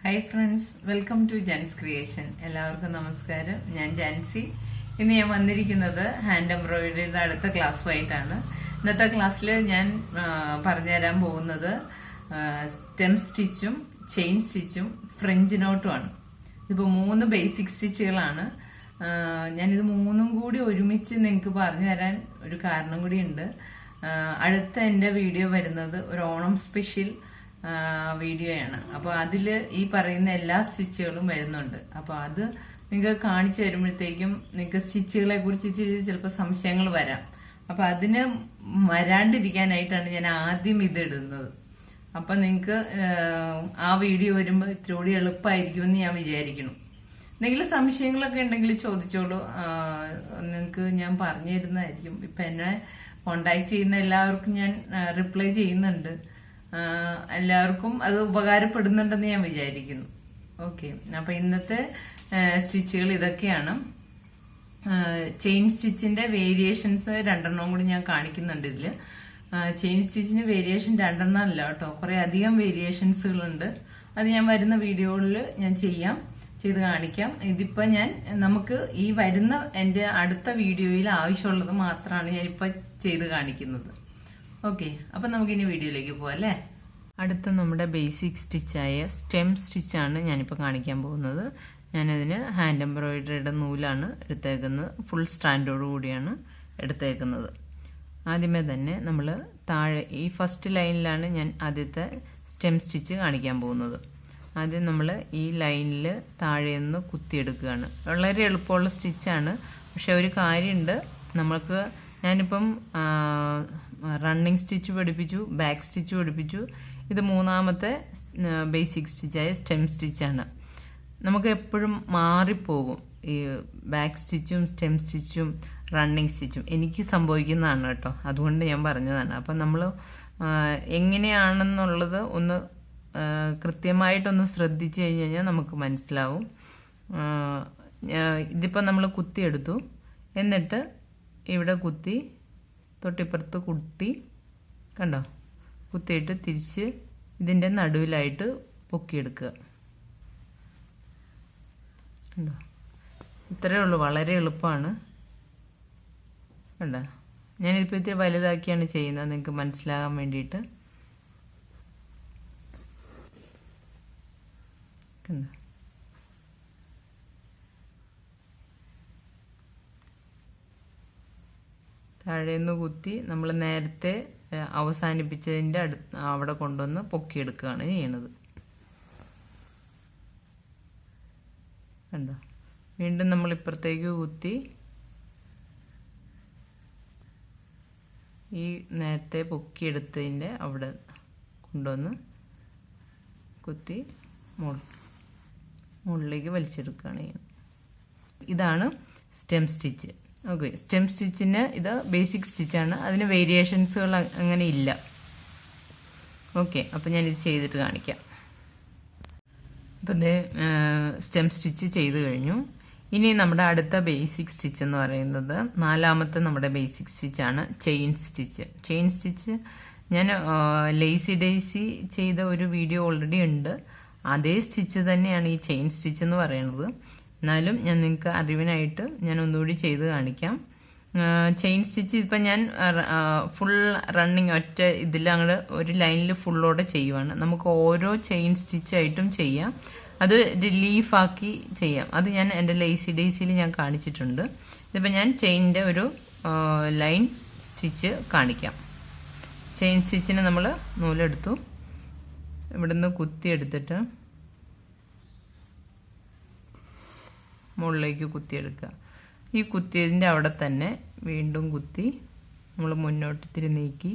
Hi friends, welcome to Jan's Creation. എല്ലാവർക്കും നമസ്കാരം. ഞാൻ ജാൻസി. ഇന്ന് ഞാൻ വന്നിരിക്കുന്നത് ഹാൻഡ് എംബ്രോയിഡറിയുടെ അടുത്ത ക്ലാസ്സുമായിട്ടാണ്. ഇന്നത്തെ ക്ലാസ്സിൽ ഞാൻ പറഞ്ഞുതരാൻ പോകുന്നത് സ്റ്റെം സ്റ്റിച്ചും ചെയിൻ സ്റ്റിച്ചും ഫ്രഞ്ച് നോട്ടുമാണ്. ഇതിപ്പോൾ 3 ബേസിക് സ്റ്റിച്ചുകളാണ്. ഞാനിത് 3ഉം കൂടി ഒരുമിച്ച് നിങ്ങൾക്ക് പറഞ്ഞു തരാൻ ഒരു കാരണം കൂടിയുണ്ട്. അടുത്ത എൻ്റെ വീഡിയോ വരുന്നത് ഒരു ഓണം സ്പെഷ്യൽ വീഡിയോയാണ്. അപ്പൊ അതില് ഈ പറയുന്ന എല്ലാ സ്റ്റിച്ചുകളും വരുന്നുണ്ട്. അപ്പൊ അത് നിങ്ങൾക്ക് കാണിച്ചു തരുമ്പോഴത്തേക്കും നിങ്ങൾക്ക് സ്റ്റിച്ചുകളെ കുറിച്ച് ചിലപ്പോൾ സംശയങ്ങൾ വരാം. അപ്പൊ അതിന് വരാണ്ടിരിക്കാനായിട്ടാണ് ഞാൻ ആദ്യം ഇത് ഇടുന്നത്. അപ്പൊ നിങ്ങൾക്ക് ആ വീഡിയോ വരുമ്പോൾ ഇത്തിരി കൂടി എളുപ്പമായിരിക്കുമെന്ന് ഞാൻ വിചാരിക്കണം. എന്തെങ്കിലും സംശയങ്ങളൊക്കെ ഉണ്ടെങ്കിൽ ചോദിച്ചോളൂ, നിങ്ങൾക്ക് ഞാൻ പറഞ്ഞു തരുന്നതായിരിക്കും. ഇപ്പൊ എന്നെ കോണ്ടാക്ട് ചെയ്യുന്ന എല്ലാവർക്കും ഞാൻ റിപ്ലൈ ചെയ്യുന്നുണ്ട്. എല്ലാവർക്കും അത് ഉപകാരപ്പെടുന്നുണ്ടെന്ന് ഞാൻ വിചാരിക്കുന്നു. ഓക്കെ, അപ്പൊ ഇന്നത്തെ സ്റ്റിച്ചുകൾ ഇതൊക്കെയാണ്. ചെയിൻ സ്റ്റിച്ചിന്റെ വേരിയേഷൻസ് 2 കൂടി ഞാൻ കാണിക്കുന്നുണ്ട് ഇതില്. ചെയിൻ സ്റ്റിച്ചിന് വേരിയേഷൻ 2 അല്ല കേട്ടോ, കുറെ അധികം വേരിയേഷൻസുകളുണ്ട്. അത് ഞാൻ വരുന്ന വീഡിയോകളിൽ ഞാൻ ചെയ്ത് കാണിക്കാം. ഇതിപ്പോ നമുക്ക് ഈ വരുന്ന എന്റെ അടുത്ത വീഡിയോയിൽ ആവശ്യമുള്ളത് മാത്രമാണ് ഞാൻ ഇപ്പൊ ചെയ്ത് കാണിക്കുന്നത്. ഓക്കെ, അപ്പൊ നമുക്കിനി വീഡിയോയിലേക്ക് പോവാം അല്ലേ. അടുത്ത നമ്മുടെ ബേസിക് സ്റ്റിച്ചായ സ്റ്റെം സ്റ്റിച്ചാണ് ഞാനിപ്പോൾ കാണിക്കാൻ പോകുന്നത്. ഞാനതിന് ഹാൻഡ് എംബ്രോയിഡറിയുടെ നൂലാണ് എടുത്തേക്കുന്നത്. ഫുൾ സ്റ്റാൻഡോട് കൂടിയാണ് എടുത്തേക്കുന്നത്. ആദ്യമേ തന്നെ നമ്മൾ താഴെ ഈ ഫസ്റ്റ് ലൈനിലാണ് ഞാൻ ആദ്യത്തെ സ്റ്റെം സ്റ്റിച്ച് കാണിക്കാൻ പോകുന്നത്. ആദ്യം നമ്മൾ ഈ ലൈനിൽ താഴെ നിന്ന് കുത്തിയെടുക്കുകയാണ്. വളരെ എളുപ്പമുള്ള സ്റ്റിച്ചാണ്. പക്ഷെ ഒരു കാര്യമുണ്ട്, ഞാനിപ്പം റണ്ണിങ് സ്റ്റിച്ച് പഠിപ്പിച്ചു, ബാക്ക് സ്റ്റിച്ച് പഠിപ്പിച്ചു. ഇത് 3ാമത്തെ ബേസിക് സ്റ്റിച്ചായ സ്റ്റെം സ്റ്റിച്ചാണ്. നമുക്ക് എപ്പോഴും മാറിപ്പോകും ഈ ബാക്ക് സ്റ്റിച്ചും സ്റ്റെം സ്റ്റിച്ചും റണ്ണിങ് സ്റ്റിച്ചും. എനിക്ക് സംഭവിക്കുന്നതാണ് കേട്ടോ, അതുകൊണ്ട് ഞാൻ പറഞ്ഞതാണ്. അപ്പം നമ്മൾ എങ്ങനെയാണെന്നുള്ളത് ഒന്ന് കൃത്യമായിട്ടൊന്ന് ശ്രദ്ധിച്ചു കഴിഞ്ഞാൽ നമുക്ക് മനസ്സിലാവും. ഇതിപ്പോൾ നമ്മൾ കുത്തിയെടുത്തു, എന്നിട്ട് ഇവിടെ കുത്തി, തൊട്ടിപ്പുറത്ത് കുത്തി, കണ്ടോ, കുത്തിയിട്ട് തിരിച്ച് ഇതിൻ്റെ നടുവിലായിട്ട് പൊക്കിയെടുക്കുക. കണ്ടോ, ഇത്രയേ ഉള്ളൂ, വളരെ എളുപ്പമാണ്. കണ്ടോ, ഞാനിപ്പോൾ ഇത്തിരി വലുതാക്കിയാണ് ചെയ്യുന്നത് നിങ്ങൾക്ക് മനസ്സിലാകാൻ വേണ്ടിയിട്ട്. കണ്ടോ, താഴേന്ന് കുത്തി നമ്മൾ നേരത്തെ അവസാനിപ്പിച്ചതിൻ്റെ അവിടെ കൊണ്ടുവന്ന് പൊക്കിയെടുക്കുകയാണ് ചെയ്യണത്. കണ്ടോ, വീണ്ടും നമ്മൾ ഇപ്പുറത്തേക്ക് കുത്തി ഈ നേരത്തെ പൊക്കിയെടുത്തതിൻ്റെ അവിടെ കൊണ്ടുവന്ന് കുത്തി മുകളിലേക്ക് വലിച്ചെടുക്കുകയാണ് ചെയ്യുന്നത്. ഇതാണ് സ്റ്റെം സ്റ്റിച്ച്. ഓക്കെ, സ്റ്റെം സ്റ്റിച്ചിന് ഇത് ബേസിക് സ്റ്റിച്ചാണ്. അതിന് വേരിയേഷൻസുകൾ അങ്ങനെ ഇല്ല. ഓക്കെ, അപ്പം ഞാനിത് ചെയ്തിട്ട് കാണിക്കാം. അപ്പം ഇത് സ്റ്റെം സ്റ്റിച്ച് ചെയ്ത് കഴിഞ്ഞു. ഇനി നമ്മുടെ അടുത്ത ബേസിക് സ്റ്റിച്ച് എന്ന് പറയുന്നത് 4ാമത്തെ നമ്മുടെ ബേസിക് സ്റ്റിച്ചാണ് ചെയിൻ സ്റ്റിച്ച്. ചെയിൻ സ്റ്റിച്ച് ഞാൻ ലേസി ഡേസി ചെയ്ത ഒരു വീഡിയോ ഓൾറെഡി ഉണ്ട്. അതേ സ്റ്റിച്ച് തന്നെയാണ് ഈ ചെയിൻ സ്റ്റിച്ച് എന്ന് പറയുന്നത്. എന്നാലും ഞാൻ നിങ്ങൾക്ക് അറിവിനായിട്ട് ഞാൻ ഒന്നുകൂടി ചെയ്ത് കാണിക്കാം. ചെയിൻ സ്റ്റിച്ച് ഇപ്പം ഞാൻ ഫുൾ റണ്ണിങ് ഒറ്റ ഇതിൽ അങ്ങോട്ട് ഒരു ലൈനിൽ ഫുള്ളോടെ ചെയ്യുവാണ്. നമുക്ക് ഓരോ ചെയിൻ സ്റ്റിച്ചായിട്ടും ചെയ്യാം, അത് ലീഫാക്കി ചെയ്യാം. അത് ഞാൻ എൻ്റെ ലേസി ഡേസിയിൽ ഞാൻ കാണിച്ചിട്ടുണ്ട്. ഇതിപ്പോൾ ഞാൻ ചെയിനിൻ്റെ ഒരു ലൈൻ സ്റ്റിച്ച് കാണിക്കാം. ചെയിൻ സ്റ്റിച്ചിന് നമ്മൾ നൂലെടുത്തു, ഇവിടുന്ന് കുത്തിയെടുത്തിട്ട് മുകളിലേക്ക് കുത്തിയെടുക്കുക. ഈ കുത്തിയതിൻ്റെ അവിടെ തന്നെ വീണ്ടും കുത്തി നമ്മൾ മുന്നോട്ട് ഇത്തിരി നീക്കി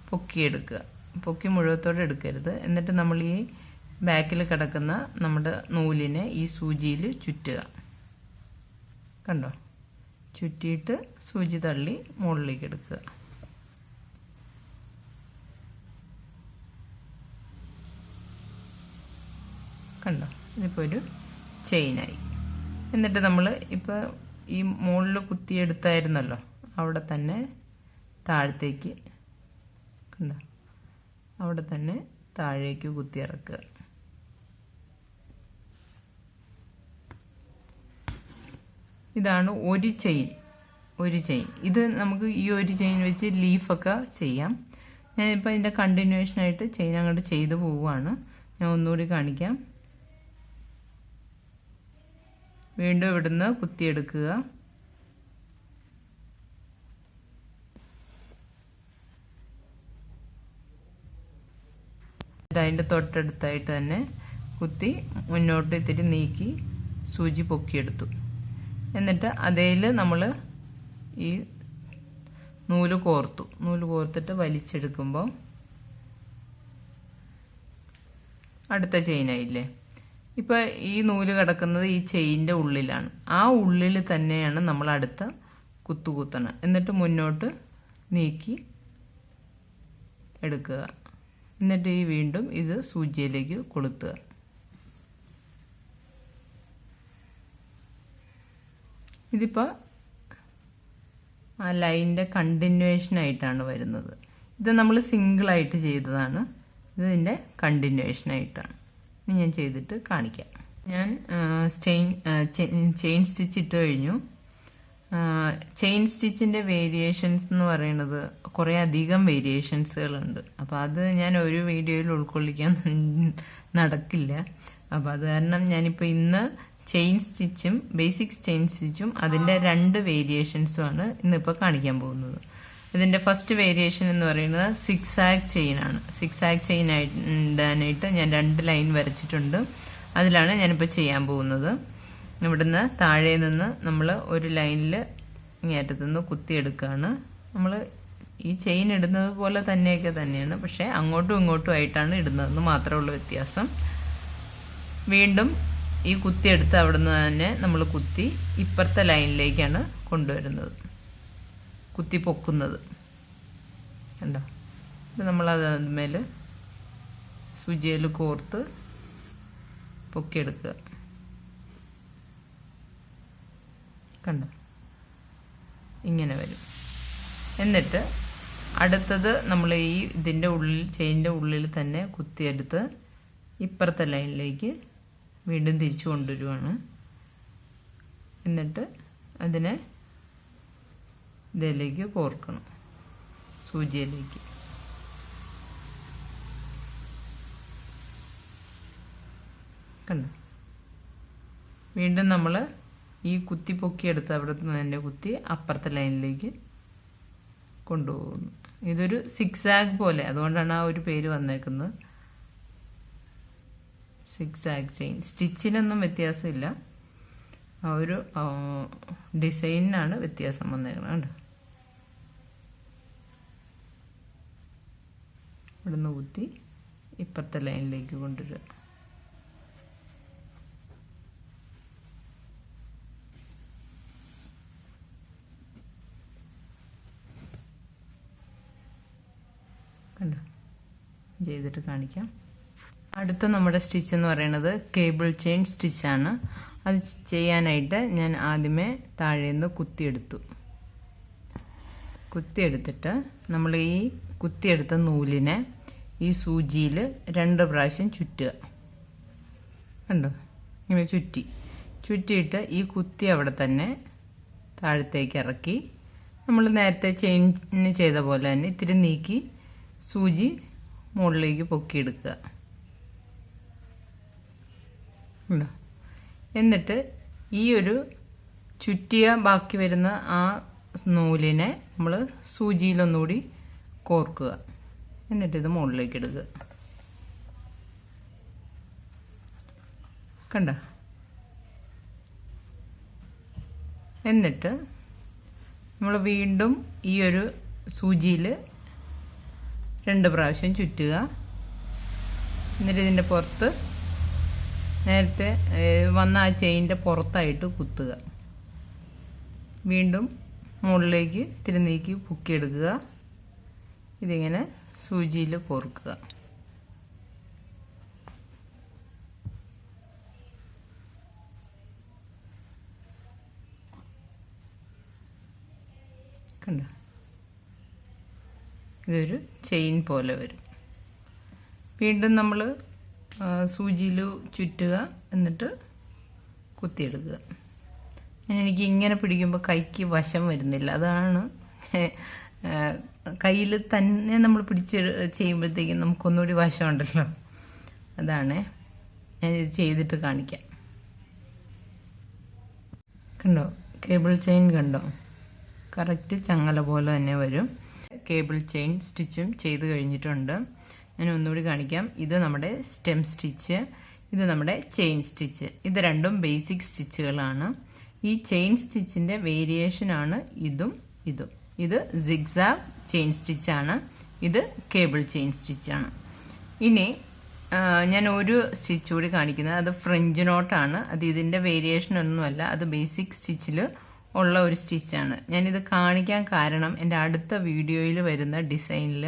പൊക്കിയെടുക്കുക. പൊക്കി മുഴുവത്തോടെ എടുക്കരുത്. എന്നിട്ട് നമ്മൾ ഈ ബാക്കിൽ കിടക്കുന്ന നമ്മുടെ നൂലിനെ ഈ സൂചിയിൽ ചുറ്റുക. കണ്ടോ, ചുറ്റിയിട്ട് സൂചി തള്ളി മുകളിലേക്ക് എടുക്കുക. കണ്ടോ, ഇതിപ്പോൾ ഒരു ചെയിനായി. എന്നിട്ട് നമ്മൾ ഇപ്പോൾ ഈ മുകളിൽ കുത്തിയെടുത്തായിരുന്നല്ലോ, അവിടെ തന്നെ താഴത്തേക്ക്, കണ്ടോ, അവിടെ തന്നെ താഴേക്ക് കുത്തിയിറക്കുക. ഇതാണ് ഒരു ചെയിൻ. ഇത് നമുക്ക് ഈ ഒരു ചെയിൻ വെച്ച് ലീഫൊക്കെ ചെയ്യാം. ഞാനിപ്പോൾ ഇതിൻ്റെ കണ്ടിന്യൂഷനായിട്ട് ചെയിൻ അങ്ങോട്ട് ചെയ്തു പോവുകയാണ്. ഞാൻ ഒന്നുകൂടി കാണിക്കാം. വീണ്ടും ഇവിടുന്ന് കുത്തിയെടുക്കുക. അതിൻ്റെ തൊട്ടടുത്തായിട്ട് തന്നെ കുത്തി മുന്നോട്ട് ഇത്തിരി നീക്കി സൂചി പൊക്കിയെടുത്തു. എന്നിട്ട് അതേൽ നമ്മൾ ഈ നൂല് കോർത്തിട്ട് വലിച്ചെടുക്കുമ്പോൾ അടുത്ത ചെയിനായില്ലേ. ഇപ്പോൾ ഈ നൂല് കിടക്കുന്നത് ഈ ചെയിൻ്റെ ഉള്ളിലാണ്. ആ ഉള്ളിൽ തന്നെയാണ് നമ്മൾ അടുത്ത കുത്തണം. എന്നിട്ട് മുന്നോട്ട് നീക്കി എടുക്കുക. എന്നിട്ട് ഈ വീണ്ടും ഇത് സൂചിയിലേക്ക് കൊളുത്തുക. ഇതിപ്പോൾ ആ ലൈനിൻ്റെ കണ്ടിന്യൂഷനായിട്ടാണ് വരുന്നത്. ഇത് നമ്മൾ സിംഗിളായിട്ട് ചെയ്തതാണ്. ഇതിൻ്റെ കണ്ടിന്യൂഷനായിട്ടാണ്. ഇനി ഞാൻ ചെയ്തിട്ട് കാണിക്കാം. ഞാൻ ചെയിൻ സ്റ്റിച്ച് ഇട്ട് കഴിഞ്ഞു. ചെയിൻ സ്റ്റിച്ചിൻ്റെ വേരിയേഷൻസ് എന്ന് പറയുന്നത് കുറേ അധികം വേരിയേഷൻസുകളുണ്ട്. അപ്പോൾ അത് ഞാൻ ഒരു വീഡിയോയിൽ ഉൾക്കൊള്ളിക്കാൻ നടക്കില്ല. അപ്പോൾ അത് കാരണം ഞാനിപ്പോൾ ഇന്ന് ചെയിൻ സ്റ്റിച്ചും ബേസിക് ചെയിൻ സ്റ്റിച്ചും അതിൻ്റെ 2 വേരിയേഷൻസുമാണ് ഇന്നിപ്പോൾ കാണിക്കാൻ പോകുന്നത്. ഇതിൻ്റെ ഫസ്റ്റ് വേരിയേഷൻ എന്ന് പറയുന്നത് സിക്സാഗ് ചെയിനാണ്. സിക്സാഗ് ചെയിൻ ഇടാനായിട്ട് ഞാൻ 2 ലൈൻ വരച്ചിട്ടുണ്ട്. അതിലാണ് ഞാനിപ്പോൾ ചെയ്യാൻ പോകുന്നത്. ഇവിടുന്ന് താഴെ നിന്ന് നമ്മൾ ഒരു ലൈനിൽ ഇങ്ങേറ്റത്തുനിന്ന് കുത്തിയെടുക്കുകയാണ്. നമ്മൾ ഈ ചെയിൻ ഇടുന്നത് പോലെ തന്നെയാണ്, പക്ഷേ അങ്ങോട്ടും ഇങ്ങോട്ടും ആയിട്ടാണ് ഇടുന്നതെന്ന് മാത്രമേ ഉള്ളൂ വ്യത്യാസം. വീണ്ടും ഈ കുത്തിയെടുത്ത് അവിടുന്ന് തന്നെ നമ്മൾ കുത്തി ഇപ്പുറത്തെ ലൈനിലേക്കാണ് കൊണ്ടുവരുന്നത്, കുത്തി പൊക്കുന്നത് കണ്ടോ. ഇത് നമ്മളത് അതിന്മേൽ സൂചിയിൽ കോർത്ത് പൊക്കിയെടുക്കുക. കണ്ടോ, ഇങ്ങനെ വരും. എന്നിട്ട് അടുത്തത് നമ്മൾ ഈ ഇതിൻ്റെ ഉള്ളിൽ ചെയിൻ്റെ ഉള്ളിൽ തന്നെ കുത്തിയെടുത്ത് ഇപ്പുറത്തെ ലൈനിലേക്ക് വീണ്ടും തിരിച്ചു കൊണ്ടുവരുവാണ്. എന്നിട്ട് അതിനെ ഇതിലേക്ക് കോർക്കണം, സൂചിയിലേക്ക്. കണ്ടോ, വീണ്ടും നമ്മൾ ഈ കുത്തി പൊക്കിയെടുത്ത് അവിടെ നിന്ന് തന്നെ കുത്തി അപ്പുറത്തെ ലൈനിലേക്ക് കൊണ്ടുപോകുന്നു. ഇതൊരു സിക്സാഗ് പോലെ, അതുകൊണ്ടാണ് ആ ഒരു പേര് വന്നേക്കുന്നത്, സിക്സാഗ് ചെയിൻ. സ്റ്റിച്ചിനൊന്നും വ്യത്യാസമില്ല, ആ ഒരു ഡിസൈനിനാണ് വ്യത്യാസം വന്നേക്കുന്നത്. കണ്ടോ, ഇവിടുന്ന് കുത്തി ഇപ്പുറത്തെ ലൈനിലേക്ക് കൊണ്ടുവരിക. കണ്ടോ, ചെയ്തിട്ട് കാണിക്കാം. അടുത്ത നമ്മുടെ സ്റ്റിച്ച് എന്ന് പറയുന്നത് കേബിൾ ചെയിൻ സ്റ്റിച്ചാണ്. അത് ചെയ്യാനായിട്ട് ഞാൻ ആദ്യമേ താഴേന്ന് കുത്തിയെടുത്തിട്ട് നമ്മൾ ഈ കുത്തിയെടുത്ത നൂലിനെ ഈ സൂചിയിൽ 2 പ്രാവശ്യം ചുറ്റുക. കണ്ടോ, ഇങ്ങനെ ചുറ്റിയിട്ട് ഈ കുത്തി അവിടെ തന്നെ താഴത്തേക്ക് ഇറക്കി നമ്മൾ നേരത്തെ ചെയിന് ചെയ്ത പോലെ തന്നെ ഇത്തിരി നീക്കി സൂചി മുകളിലേക്ക് പൊക്കിയെടുക്കുക. എന്നിട്ട് ഈ ഒരു ചുറ്റിയ ബാക്കി വരുന്ന ആ നൂലിനെ നമ്മൾ സൂചിയിലൊന്നുകൂടി കോർക്കുക. എന്നിട്ടിത് മുകളിലേക്ക് ഇടുക. കണ്ട, എന്നിട്ട് നമ്മൾ വീണ്ടും ഈ ഒരു സൂചിയിൽ 2 പ്രാവശ്യം ചുറ്റുക. എന്നിട്ട് ഇതിൻ്റെ പുറത്ത് നേരത്തെ വന്ന ആ ചെയിൻ്റെ പുറത്തായിട്ട് കുത്തുക. വീണ്ടും മുകളിലേക്ക് ഇത്തിരി നീക്കി പൊക്കിയെടുക്കുക. ഇതിങ്ങനെ സൂചിയിൽ കോർക്കുക. കണ്ടോ, ഇതൊരു ചെയിൻ പോലെ വരും. വീണ്ടും നമ്മൾ സൂചിയിൽ ചുറ്റുക, എന്നിട്ട് കുത്തിയെടുക്കുക. എനിക്ക് ഇങ്ങനെ പിടിക്കുമ്പോൾ കൈക്ക് വശം വരുന്നില്ല. അതാണ് കയ്യിൽ തന്നെ നമ്മൾ പിടിച്ച് ചെയ്യുമ്പോഴത്തേക്കും നമുക്കൊന്നുകൂടി വശമുണ്ടല്ലോ. അതാണ് ഞാനിത് ചെയ്തിട്ട് കാണിക്കാം. കണ്ടോ, കേബിൾ ചെയിൻ കണ്ടോ, കറക്റ്റ് ചങ്ങല പോലെ തന്നെ വരും. കേബിൾ ചെയിൻ സ്റ്റിച്ചും ചെയ്ത് കഴിഞ്ഞിട്ടുണ്ട്. ഞാൻ ഒന്നുകൂടി കാണിക്കാം. ഇത് നമ്മുടെ സ്റ്റെം സ്റ്റിച്ച്, ഇത് നമ്മുടെ ചെയിൻ സ്റ്റിച്ച്. ഇത് രണ്ടും ബേസിക് സ്റ്റിച്ചുകളാണ്. ഈ ചെയിൻ സ്റ്റിച്ചിന്റെ വേരിയേഷനാണ് ഇതും ഇതും. ഇത് സിഗ്സാഗ് ചെയിൻ സ്റ്റിച്ചാണ്, ഇത് കേബിൾ ചെയിൻ സ്റ്റിച്ചാണ്. ഇനി ഞാൻ ഒരു സ്റ്റിച്ച് കൂടി കാണിക്കുന്നത്, അത് ഫ്രഞ്ച് നോട്ടാണ്. അത് ഇതിന്റെ വേരിയേഷൻ ഒന്നുമല്ല, അത് ബേസിക് സ്റ്റിച്ചിൽ ഉള്ള ഒരു സ്റ്റിച്ചാണ്. ഞാനിത് കാണിക്കാൻ കാരണം എൻ്റെ അടുത്ത വീഡിയോയിൽ വരുന്ന ഡിസൈനിൽ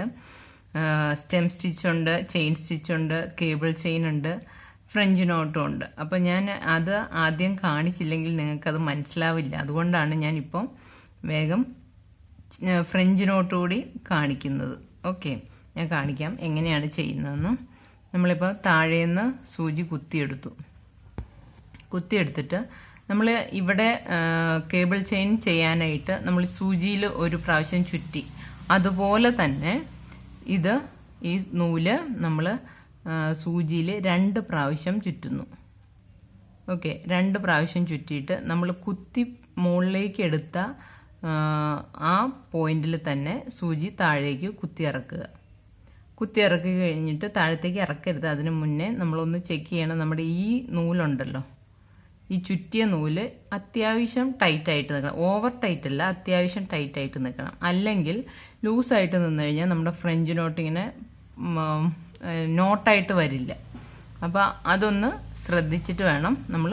സ്റ്റെം സ്റ്റിച്ചുണ്ട്, ചെയിൻ സ്റ്റിച്ചുണ്ട്, കേബിൾ ചെയിൻ ഉണ്ട്, ഫ്രഞ്ച് നോട്ടും ഉണ്ട്. അപ്പം ഞാൻ അത് ആദ്യം കാണിച്ചില്ലെങ്കിൽ നിങ്ങൾക്കത് മനസ്സിലാവില്ല. അതുകൊണ്ടാണ് ഞാനിപ്പം വേഗം ഫ്രഞ്ച് നോട്ട് കൂടി കാണിക്കുന്നത്. ഓക്കെ, ഞാൻ കാണിക്കാം എങ്ങനെയാണ് ചെയ്യുന്നതെന്ന്. നമ്മളിപ്പോൾ താഴേന്ന് സൂചി കുത്തിയെടുത്തിട്ട് നമ്മൾ ഇവിടെ കേബിൾ ചെയിൻ ചെയ്യാനായിട്ട് നമ്മൾ സൂചിയിൽ ഒരു പ്രാവശ്യം ചുറ്റി, അതുപോലെ തന്നെ ഈ നൂല് നമ്മൾ സൂചിയിൽ 2 പ്രാവശ്യം ചുറ്റുന്നു. ഓക്കെ, 2 പ്രാവശ്യം ചുറ്റിയിട്ട് നമ്മൾ കുത്തി മുകളിലേക്ക് എടുത്ത ആ പോയിന്റിൽ തന്നെ സൂചി താഴേക്ക് കുത്തിയിറക്കി കഴിഞ്ഞിട്ട് താഴത്തേക്ക് ഇറക്കരുത്. അതിന് മുന്നേ നമ്മളൊന്ന് ചെക്ക് ചെയ്യണം. നമ്മുടെ ഈ നൂലുണ്ടല്ലോ, ഈ ചുറ്റിയ നൂല് അത്യാവശ്യം ടൈറ്റായിട്ട് നിൽക്കണം. ഓവർ ടൈറ്റ് അല്ല, അത്യാവശ്യം ടൈറ്റായിട്ട് നിൽക്കണം. അല്ലെങ്കിൽ ലൂസായിട്ട് നിന്ന് കഴിഞ്ഞാൽ നമ്മുടെ ഫ്രഞ്ച് നോട്ട് ഇങ്ങനെ നോട്ടായിട്ട് വരില്ല. അപ്പം അതൊന്ന് ശ്രദ്ധിച്ചിട്ട് വേണം നമ്മൾ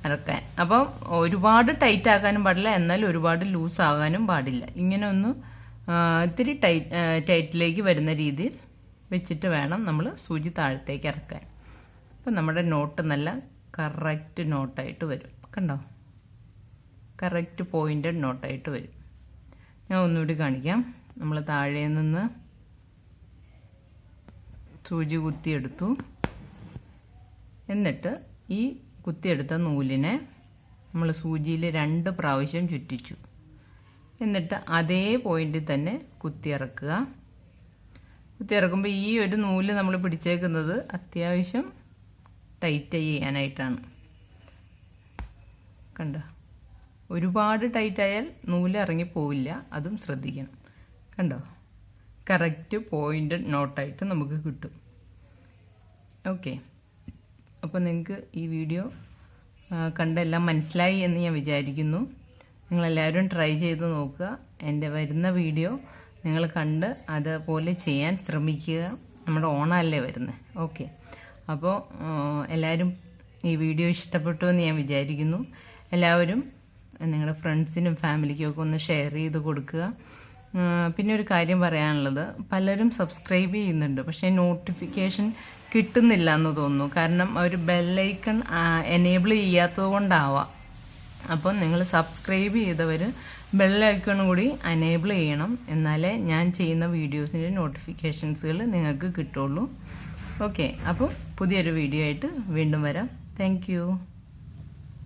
ഇറക്കാൻ. അപ്പം ഒരുപാട് ടൈറ്റ് ആക്കാനും പാടില്ല, എന്നാൽ ഒരുപാട് ലൂസ് ആകാനും പാടില്ല. ഇങ്ങനെ ഒന്ന് ഇത്തിരി ടൈറ്റിലേക്ക് വരുന്ന രീതിയിൽ വെച്ചിട്ട് വേണം നമ്മൾ സൂചി താഴത്തേക്ക് ഇറക്കാൻ. അപ്പം നമ്മുടെ നോട്ട് നല്ല കറക്റ്റ് നോട്ടായിട്ട് വരും. കണ്ടോ, കറക്റ്റ് പോയിന്റഡ് നോട്ടായിട്ട് വരും. ഞാൻ ഒന്നുകൂടി കാണിക്കാം. നമ്മൾ താഴെ നിന്ന് സൂചി കുത്തിയെടുത്തു. എന്നിട്ട് ഈ കുത്തിയെടുത്ത നൂലിനെ നമ്മൾ സൂചിയിൽ 2 പ്രാവശ്യം ചുറ്റിച്ചു. എന്നിട്ട് അതേ പോയിന്റിൽ തന്നെ കുത്തിയിറക്കുമ്പോൾ ഈ ഒരു നൂല് നമ്മൾ പിടിച്ചേക്കുന്നത് അത്യാവശ്യം ടൈറ്റ് ചെയ്യാനായിട്ടാണ്. കണ്ടോ, ഒരുപാട് ടൈറ്റ് ആയാൽ നൂല് ഇറങ്ങിപ്പോവില്ല, അതും ശ്രദ്ധിക്കണം. കണ്ടോ, കറക്റ്റ് പോയിന്റഡ് നോട്ടായിട്ട് നമുക്ക് കിട്ടും. ഓക്കെ, അപ്പോൾ നിങ്ങൾക്ക് ഈ വീഡിയോ കണ്ടെല്ലാം മനസ്സിലായി എന്ന് ഞാൻ വിചാരിക്കുന്നു. നിങ്ങളെല്ലാവരും ട്രൈ ചെയ്ത് നോക്കുക. എൻ്റെ വരുന്ന വീഡിയോ നിങ്ങൾ കണ്ട് അതുപോലെ ചെയ്യാൻ ശ്രമിക്കുക. നമ്മുടെ ഓണമല്ലേ വരുന്നത്. ഓക്കെ, അപ്പോൾ എല്ലാവരും ഈ വീഡിയോ ഇഷ്ടപ്പെട്ടു എന്ന് ഞാൻ വിചാരിക്കുന്നു. എല്ലാവരും നിങ്ങളുടെ ഫ്രണ്ട്സിനും ഫാമിലിക്കും ഒക്കെ ഒന്ന് ഷെയർ ചെയ്ത് കൊടുക്കുക. പിന്നെ ഒരു കാര്യം പറയാനുള്ളത്, പലരും സബ്സ്ക്രൈബ് ചെയ്യുന്നുണ്ട്, പക്ഷേ നോട്ടിഫിക്കേഷൻ കിട്ടുന്നില്ല എന്ന് തോന്നുന്നു. കാരണം അവർ ബെല്ലൈക്കൺ എനേബിൾ ചെയ്യാത്തത് കൊണ്ടാവാം. അപ്പം നിങ്ങൾ സബ്സ്ക്രൈബ് ചെയ്തവർ ബെല്ലൈക്കൺ കൂടി എനേബിൾ ചെയ്യണം, എന്നാലേ ഞാൻ ചെയ്യുന്ന വീഡിയോസിൻ്റെ നോട്ടിഫിക്കേഷൻസുകൾ നിങ്ങൾക്ക് കിട്ടുള്ളൂ. ഓക്കെ, അപ്പോൾ പുതിയൊരു വീഡിയോ ആയിട്ട് വീണ്ടും വരാം. താങ്ക്